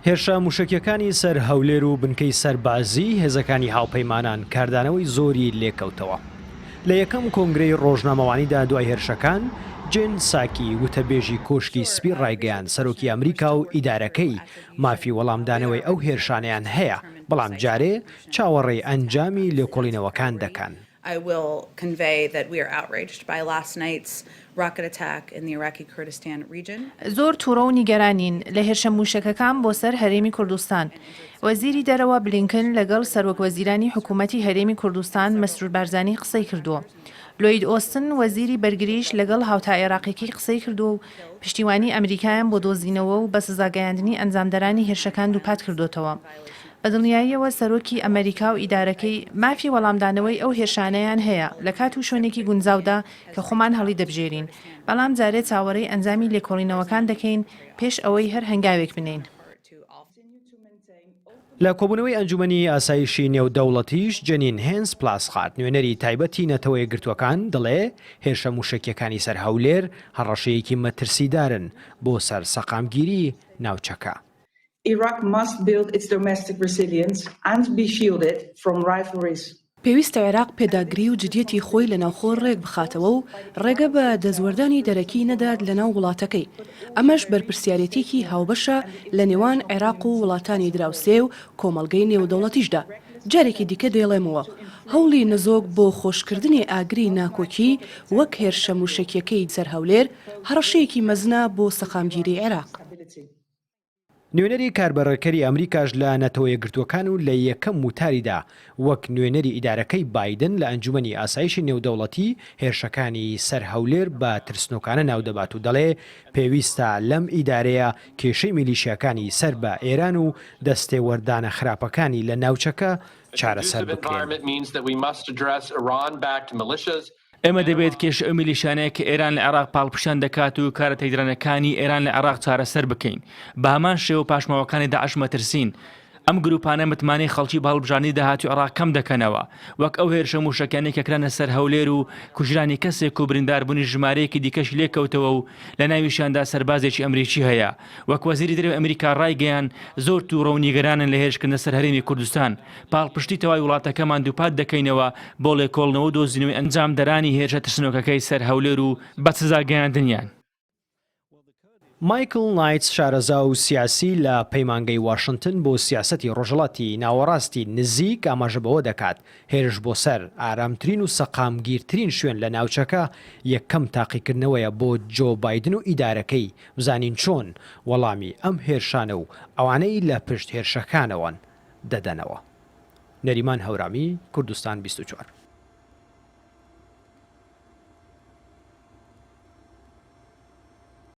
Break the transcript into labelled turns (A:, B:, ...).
A: هێرشە مووشەکیەکانی سەر هەولێر و بنکەی سەربازی هێزەکانی هاوپەیمانان کاردانەوەی زۆری لێکەوتووەتەوە. لە یەکەم کۆنگرەی ڕۆژنامەوانیدا دوای هێرشەکان جێن ساکی وتەبێژی کۆشکی سپی ڕایگەیان سەرۆکی ئەمریکا و ئیدارەکەی مافی وەڵامدانەوەی ئەو هێرشانەیان هەیە، بەڵام جارێ چاوەڕێی ئەنجامی لێکۆڵینەوەکان دەکەن.
B: I will convey that we are outraged by last night's rocket attack in the Iraqi Kurdistan region.
C: زۆر تووڕە و نیگەرانین لە هێرشە مووشەکەکان بۆ سەر هەرێمی کوردستان. وەزیری دەرەوە بلینکن لەگەڵ سەرۆکوەزیرانی حکوومەتی هەرێمی کوردستان مەسرور بارزانی قسەی کردووە. لۆید ئۆستن وەزیری بەرگریش لەگەڵ هاوتا عێراقیەکەی قسەی کردو و پشتیوانی ئەمریکایان بۆ دۆزینەوە و بە سزاگەیاندنی ئەنجامدەرانی هێرشەکان دووپات کردوتەوە. بەدڵنیاییەوە سەرۆکی ئەمریکا و ئیدارەکەی مافی وەڵامدانەوەی ئەو هێرشانەیان هەیە لە کات و شوێنێکی گونجاودا کە خۆمان هەڵی دەبژێرین، بەڵام جارێ چاوەڕێی ئەنجامی لێکۆڵینەوەکان دەکەین پێش ئەوەی هەر هەنگاوێک بنین.
A: لە کۆبوونەوەی ئەنجومەنی ئاسایشی نێودەوڵەتیش جەنین هێنس پلاسخات نوێنەری تایبەتی نەتەوەی گرتوەکان دەڵێ هێرشە مووشەکیەکانی سەر هەولێر هەڕەشەیەکی مەترسیدارن بۆ سەر سەقامگیری ناوچەکە.
D: Iraq must build its domestic resilience and be shielded from rivalries.
E: پێویستە عێراق پێداگری و جدیەتی خۆی لە ناوخۆ ڕێک بخاتەوە و ڕێگە بە دەزوەردانی دەرەکی نەدات لە ناو وڵاتەکەی. ئەمەش بەرپرسیارەتێکی هاوبەشە لە نێوان عێراق و وڵاتانی دراوسێ و کۆمەڵگەی نێودەوڵەتیشدا. جارێکی دیکە دێڵێمەوە هەوڵی نزۆک بۆ خۆشکردنی ئاگری ناکۆکی وەک هێرشە مووشەکیەکەی سەر هەولێر هەڕەشەیەکی مەزنە بۆ سەقامگیری عێراق.
A: نوێنەری کاربەڕەکەری ئەمریکاش لە نەتەوە یەکگرتووەکان و لە یەکەم وتاریدا وەک نوێنەری ئیدارەکەی بایدن لە ئەنجومەنی ئاسایشی نێودەوڵەتی هێرشەکانی سەر هەولێر بە ترسنۆکانە ناودەبات و دەڵێ پێویستە لەم ئیدارەیە کێشەی میلیشیاکانی سەر بە ئێران و دەستێوەردانە خراپەکانی لە ناوچەکە چارەسەر بکرێن.
F: ئێمە دەبێت کێش ئەو میلیشانەیە کە ئێران لە عێراق پاڵپشان دەکات و کارە تەیدرانەکانی ئێران لە عێراق چارەسەر بکەین. بە هەمان شێوە پاشماوەکانی داعش مەترسین. ئەم گروپانە متمانەی خەڵکی بەهەڵبژانی داهاتوی عێراق کەم دەکەنەوە، وەک ئەو هێرشە مووشەکیانی کە کرانە سەر هەولێر و کوژرانی کەسێک و برینداربوونی ژمارەیەکی دیکەش لێکەوتەوە و لە ناویشیاندا سەربازێکی ئەمریکی هەیە. وەک وەزیری دەرەوەی ئەمریکا ڕایگەیان زۆر تووڕە و نیگەرانن لە هێرشکردنە سەر هەرێمی کوردستان. پاڵپشتی تەواوی وڵاتەکەمان دووپات دەکەینەوە بۆ لێکۆڵنەوە و دۆزینەوەی ئەنجامدەرانی هێرشە ترسنۆکەکەی سەر هەولێر و بە سزاگەیاندنیان.
A: مایکل نایتس شارەزا و سیاسی لە پەیمانگەی واشنگتن بۆ سیاسەتی ڕۆژهەڵاتی ناوەڕاستی نزیک ئاماژە بەوە دەکات هێرش بۆ سەر ئارامترین و سەقامگیرترین شوێن لە ناوچەکە یەکەم تاقیکردنەوەیە بۆ جۆ بایدن و ئیدارەکەی بزانین چۆن وەڵامی ئەم هێرشانە و ئەوانەی لە پشت هێرشەکانەوەن دەدەنەوە. نەریمان هەورامی، کوردستان 24.